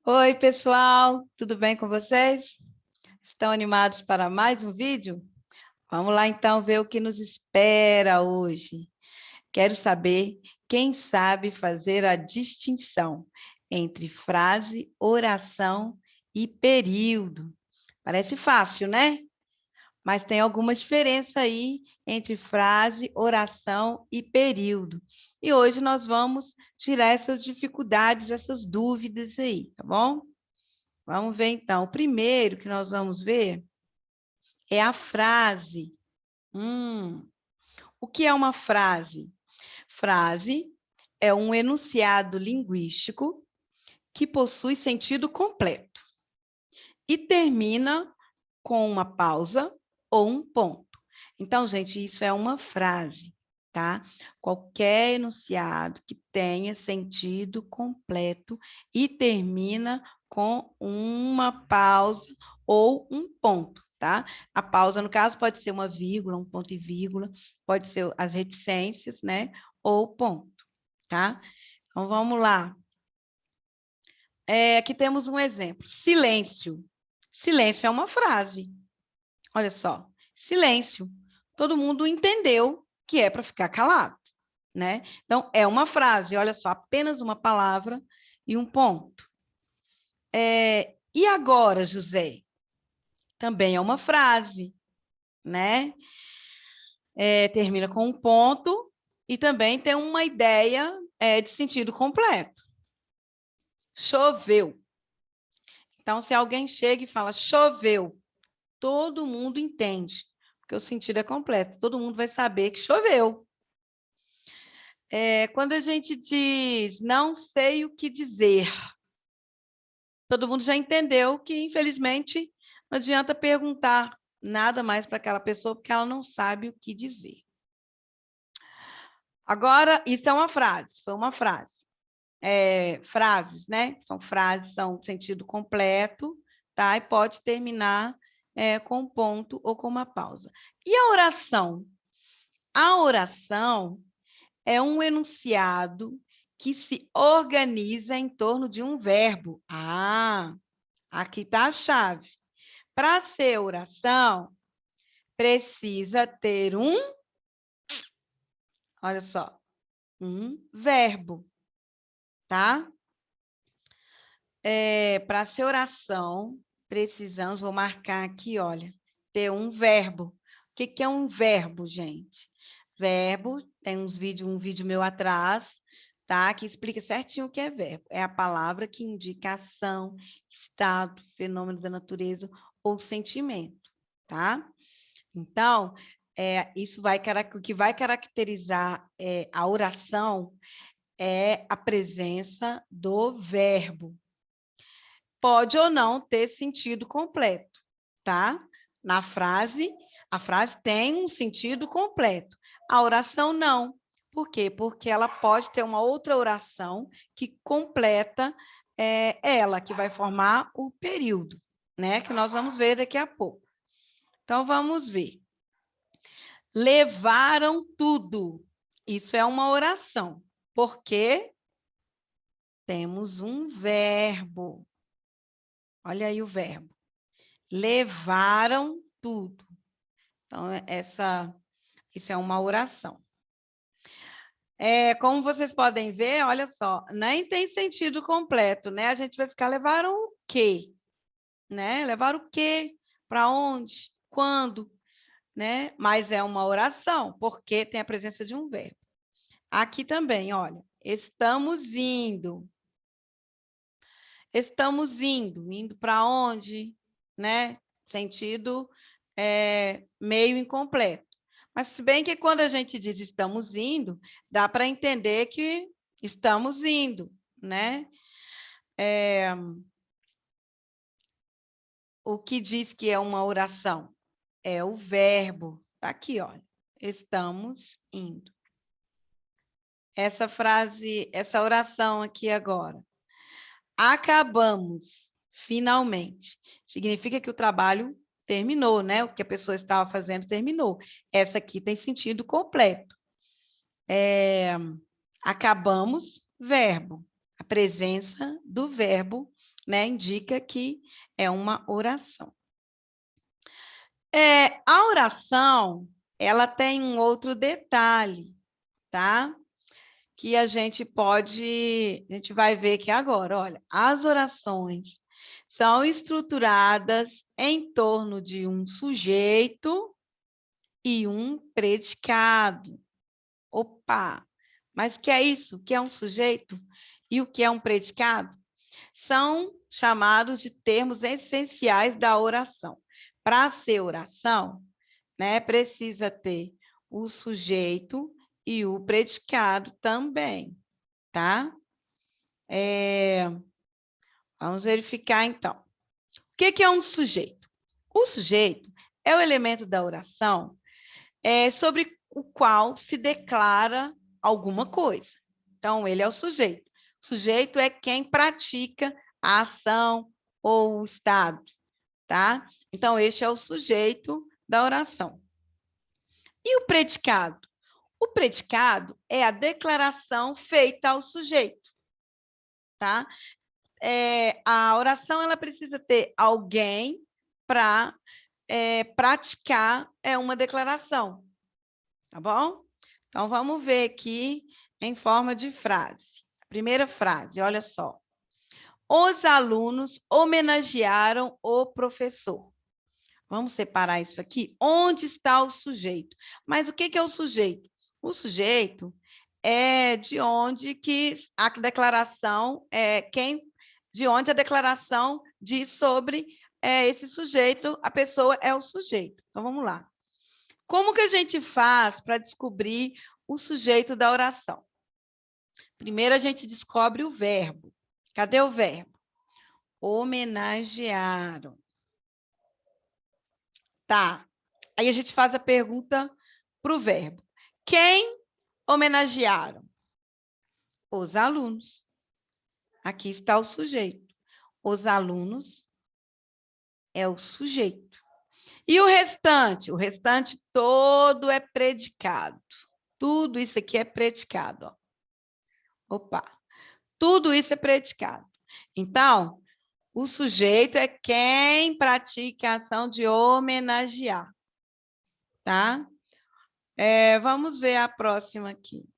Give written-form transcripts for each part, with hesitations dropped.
Oi, pessoal, tudo bem com vocês? Estão animados para mais um vídeo? Vamos lá então ver o que nos espera hoje. Quero saber quem sabe fazer a distinção entre frase, oração e período. Parece fácil, né? Mas tem alguma diferença aí entre frase, oração e período. E hoje nós vamos tirar essas dificuldades, essas dúvidas aí, tá bom? Vamos ver então. O primeiro que nós vamos ver é a frase. O que é uma frase? Frase é um enunciado linguístico que possui sentido completo e termina com uma pausa ou um ponto. Então, gente, isso é uma frase, tá? Qualquer enunciado que tenha sentido completo e termina com uma pausa ou um ponto, tá? A pausa, no caso, pode ser uma vírgula, um ponto e vírgula, pode ser as reticências, né? Ou ponto, tá? Então, vamos lá. Aqui temos um exemplo. Silêncio. Silêncio é uma frase. Olha só, silêncio. Todo mundo entendeu que é para ficar calado, né? Então, é uma frase, olha só, apenas uma palavra e um ponto. E agora, José? Também é uma frase, né? Termina com um ponto e também tem uma ideia de sentido completo. Choveu. Então, se alguém chega e fala choveu, todo mundo entende, porque o sentido é completo. Todo mundo vai saber que choveu. Quando a gente diz não sei o que dizer, todo mundo já entendeu que, infelizmente, não adianta perguntar nada mais para aquela pessoa, porque ela não sabe o que dizer. Agora, isso é uma frase, foi uma frase. Frases, né? São frases, são sentido completo, tá? E pode terminar com um ponto ou com uma pausa. E a oração? A oração é um enunciado que se organiza em torno de um verbo. Aqui está a chave. Para ser oração, precisa ter olha só, um verbo, tá? Para ser oração, precisamos, vou marcar aqui, olha, ter um verbo. O que é um verbo, gente? Verbo, tem um vídeo meu atrás, tá? Que explica certinho o que é verbo. É a palavra que indica ação, estado, fenômeno da natureza ou sentimento, tá? Então, o que vai caracterizar a oração é a presença do verbo. Pode ou não ter sentido completo, tá? Na frase, a frase tem um sentido completo. A oração não. Por quê? Porque ela pode ter uma outra oração que completa ela, que vai formar o período, né? Que nós vamos ver daqui a pouco. Então, vamos ver. Levaram tudo. Isso é uma oração, porque temos um verbo. Olha aí o verbo. Levaram tudo. Então, isso é uma oração. Como vocês podem ver, olha só, nem tem sentido completo, né? A gente vai ficar, levaram o quê? Né? Levaram o quê? Para onde? Quando? Né? Mas é uma oração, porque tem a presença de um verbo. Aqui também, olha, estamos indo. Estamos indo. Indo para onde? Né? Sentido meio incompleto. Mas se bem que quando a gente diz estamos indo, dá para entender que estamos indo, né? O que diz que é uma oração? É o verbo. Está aqui, olha. Estamos indo. Essa frase, essa oração aqui agora. Acabamos, finalmente. Significa que o trabalho terminou, né? O que a pessoa estava fazendo terminou. Essa aqui tem sentido completo. Acabamos, verbo. A presença do verbo né, indica que é uma oração. A oração, ela tem um outro detalhe, tá? Que a gente vai ver aqui agora. Olha, as orações são estruturadas em torno de um sujeito e um predicado. Opa! Mas o que é isso? O que é um sujeito e o que é um predicado? São chamados de termos essenciais da oração. Para ser oração, né, precisa ter o sujeito e o predicado também, tá? Vamos verificar, então. O que é um sujeito? O sujeito é o elemento da oração sobre o qual se declara alguma coisa. Então, ele é o sujeito. O sujeito é quem pratica a ação ou o estado, tá? Então, este é o sujeito da oração. E o predicado? O predicado é a declaração feita ao sujeito, tá? A oração ela precisa ter alguém para praticar uma declaração, tá bom? Então, vamos ver aqui em forma de frase. Primeira frase, olha só. Os alunos homenagearam o professor. Vamos separar isso aqui. Onde está o sujeito? Mas o que é o sujeito? O sujeito é de onde que a declaração de onde a declaração diz sobre esse sujeito, a pessoa é o sujeito. Então vamos lá. Como que a gente faz para descobrir o sujeito da oração? Primeiro a gente descobre o verbo. Cadê o verbo? Homenagearam. Tá. Aí a gente faz a pergunta para o verbo. Quem homenagearam? Os alunos. Aqui está o sujeito. Os alunos é o sujeito. E o restante? O restante todo é predicado. Tudo isso aqui é predicado. Ó. Opa! Tudo isso é predicado. Então, o sujeito é quem pratica a ação de homenagear. Tá? Vamos ver a próxima aqui.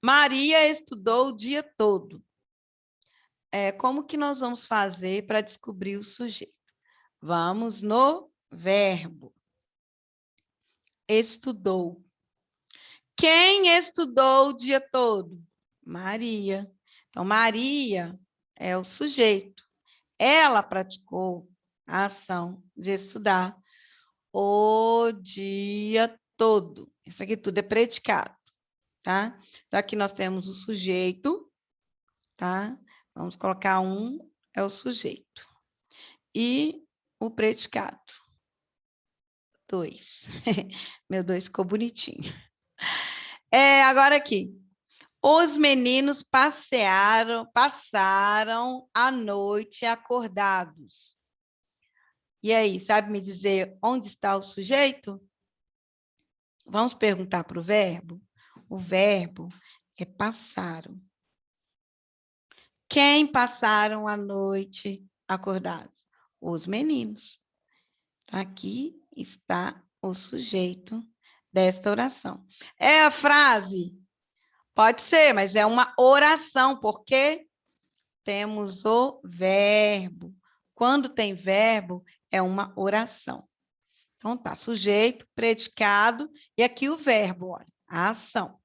Maria estudou o dia todo. Como que nós vamos fazer para descobrir o sujeito? Vamos no verbo. Estudou. Quem estudou o dia todo? Maria. Então, Maria é o sujeito. Ela praticou a ação de estudar o dia todo. Isso aqui tudo é predicado, tá? Então, aqui nós temos o sujeito, tá? Vamos colocar é o sujeito. E o predicado. 2. Meu 2 ficou bonitinho. Agora aqui. Os meninos passaram a noite acordados. E aí, sabe me dizer onde está o sujeito? Vamos perguntar para o verbo? O verbo é passaram. Quem passaram a noite acordados? Os meninos. Aqui está o sujeito desta oração. É a frase? Pode ser, mas é uma oração, porque temos o verbo. Quando tem verbo, é uma oração. Então, tá, sujeito, predicado, e aqui o verbo, olha, a ação.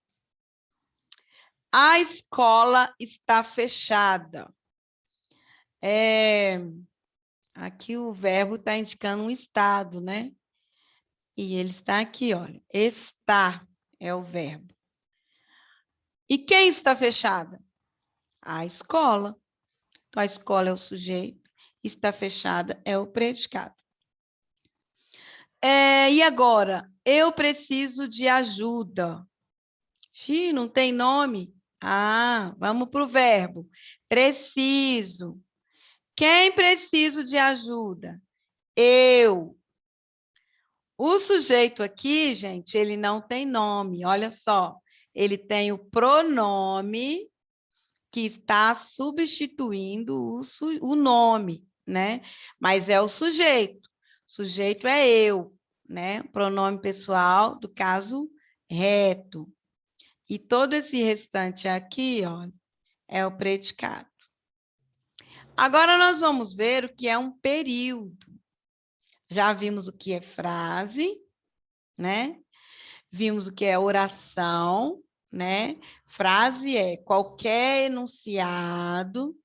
A escola está fechada. Aqui o verbo está indicando um estado, né? E ele está aqui, olha, está é o verbo. E quem está fechada? A escola. Então, a escola é o sujeito, está fechada é o predicado. E agora? Eu preciso de ajuda. Xiii, não tem nome? Vamos para o verbo. Preciso. Quem precisa de ajuda? Eu. O sujeito aqui, gente, ele não tem nome, olha só. Ele tem o pronome que está substituindo o nome, né? Mas é o sujeito. Sujeito é eu, né? Pronome pessoal do caso reto. E todo esse restante aqui, ó, é o predicado. Agora nós vamos ver o que é um período. Já vimos o que é frase, né? Vimos o que é oração, né? Frase é qualquer enunciado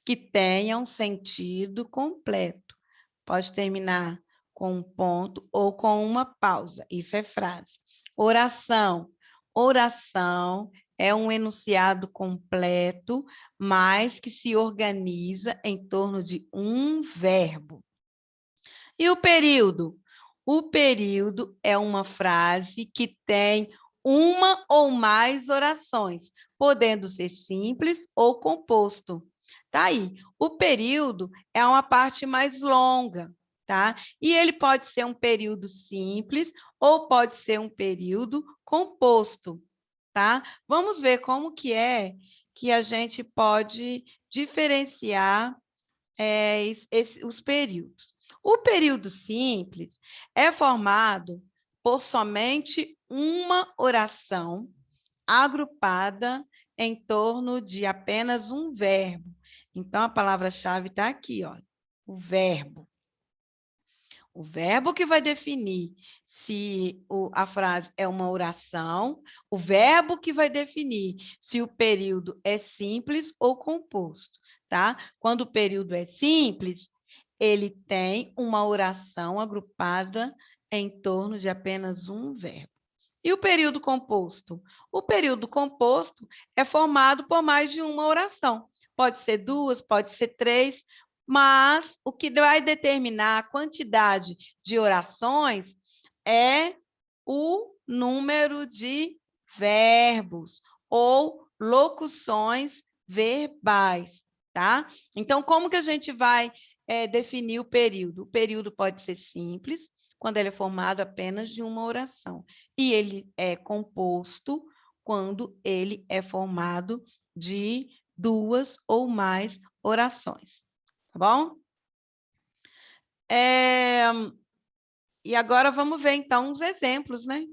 que tenha um sentido completo. Pode terminar com um ponto ou com uma pausa. Isso é frase. Oração. Oração é um enunciado completo, mas que se organiza em torno de um verbo. E o período? O período é uma frase que tem uma ou mais orações, podendo ser simples ou composto. Tá aí. O período é uma parte mais longa, tá? E ele pode ser um período simples ou pode ser um período composto, tá? Vamos ver como que é que a gente pode diferenciar os períodos. O período simples é formado por somente uma oração agrupada em torno de apenas um verbo. Então, a palavra-chave está aqui, ó, o verbo. O verbo que vai definir se a frase é uma oração, o verbo que vai definir se o período é simples ou composto, tá? Quando o período é simples, ele tem uma oração agrupada em torno de apenas um verbo. E o período composto? O período composto é formado por mais de uma oração. Pode ser duas, pode ser três, mas o que vai determinar a quantidade de orações é o número de verbos ou locuções verbais, tá? Então, como que a gente vai definir o período? O período pode ser simples, quando ele é formado apenas de uma oração, e ele é composto quando ele é formado de duas ou mais orações. Tá bom? E agora vamos ver, então, uns exemplos, né?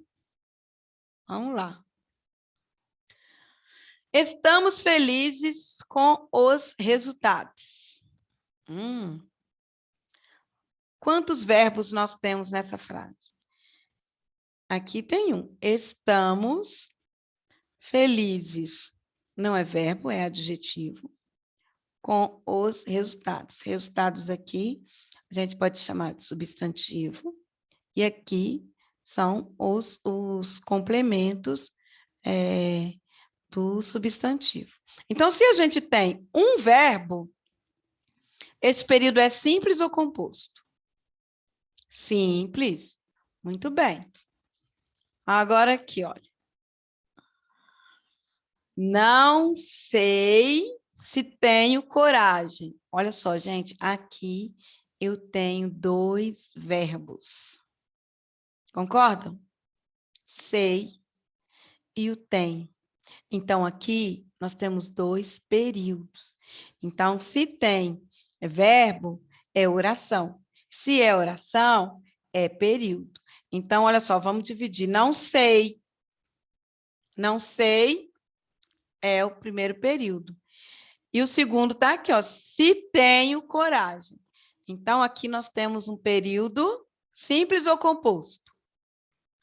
Vamos lá. Estamos felizes com os resultados. Quantos verbos nós temos nessa frase? Aqui tem um. Estamos felizes. Não é verbo, é adjetivo. Com os resultados. Resultados aqui, a gente pode chamar de substantivo. E aqui são os complementos do substantivo. Então, se a gente tem um verbo, esse período é simples ou composto? Simples. Muito bem. Agora aqui, olha. Não sei se tenho coragem. Olha só, gente, aqui eu tenho dois verbos. Concordam? Sei e o tem. Então, aqui nós temos dois períodos. Então, se tem verbo, é oração. Se é oração, é período. Então, olha só, vamos dividir. Não sei. Não sei é o primeiro período. E o segundo está aqui, ó. Se tenho coragem. Então, aqui nós temos um período simples ou composto?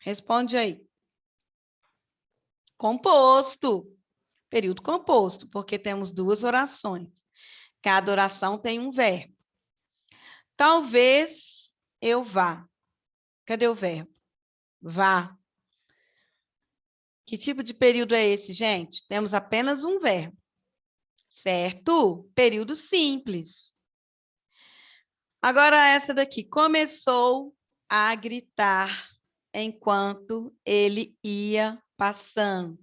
Responde aí. Composto. Período composto, porque temos duas orações. Cada oração tem um verbo. Talvez eu vá. Cadê o verbo? Vá. Que tipo de período é esse, gente? Temos apenas um verbo. Certo? Período simples. Agora essa daqui. Começou a gritar enquanto ele ia passando.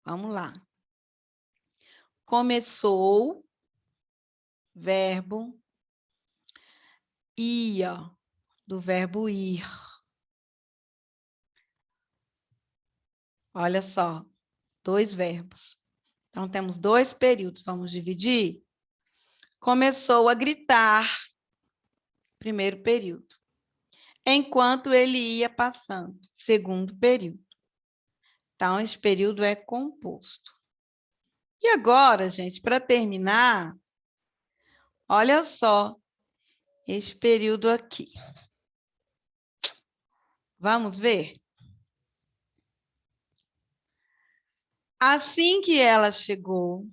Vamos lá. Começou, verbo, ia, do verbo ir. Olha só, dois verbos. Então, temos 2 períodos. Vamos dividir? Começou a gritar, primeiro período. Enquanto ele ia passando, segundo período. Então, esse período é composto. E agora, gente, para terminar, olha só esse período aqui. Vamos ver? Assim que ela chegou,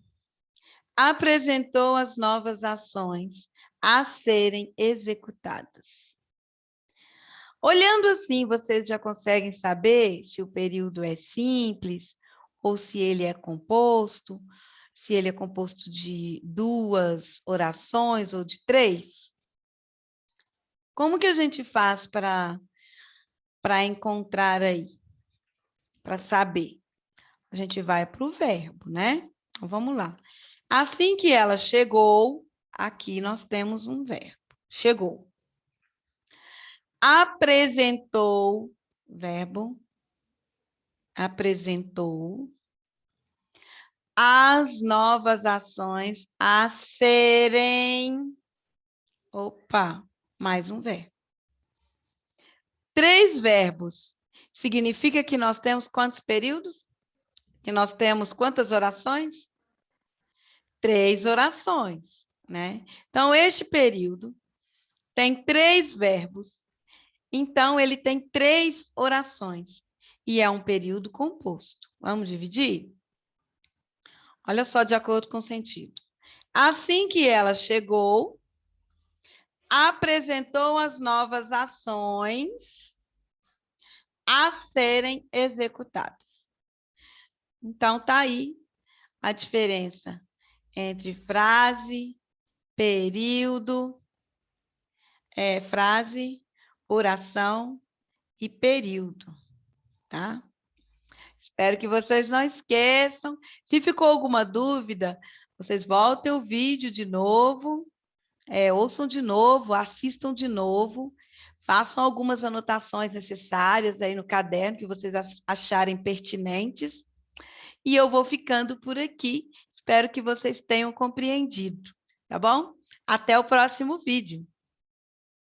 apresentou as novas ações a serem executadas. Olhando assim, vocês já conseguem saber se o período é simples ou se ele é composto, se ele é composto de 2 orações ou de 3? Como que a gente faz para encontrar aí, para saber? A gente vai para o verbo, né? Então, vamos lá. Assim que ela chegou, aqui nós temos um verbo. Chegou. Apresentou, verbo, apresentou as novas ações a serem... Opa, mais um verbo. 3 verbos. Significa que nós temos quantos períodos? Que nós temos quantas orações? 3 orações, né? Então, este período tem 3 verbos. Então, ele tem 3 orações. E é um período composto. Vamos dividir? Olha só, de acordo com o sentido. Assim que ela chegou, apresentou as novas ações a serem executadas. Então, tá aí a diferença entre frase, período, frase, oração e período, tá? Espero que vocês não esqueçam. Se ficou alguma dúvida, vocês voltem o vídeo de novo, ouçam de novo, assistam de novo, façam algumas anotações necessárias aí no caderno que vocês acharem pertinentes. E eu vou ficando por aqui. Espero que vocês tenham compreendido, tá bom? Até o próximo vídeo.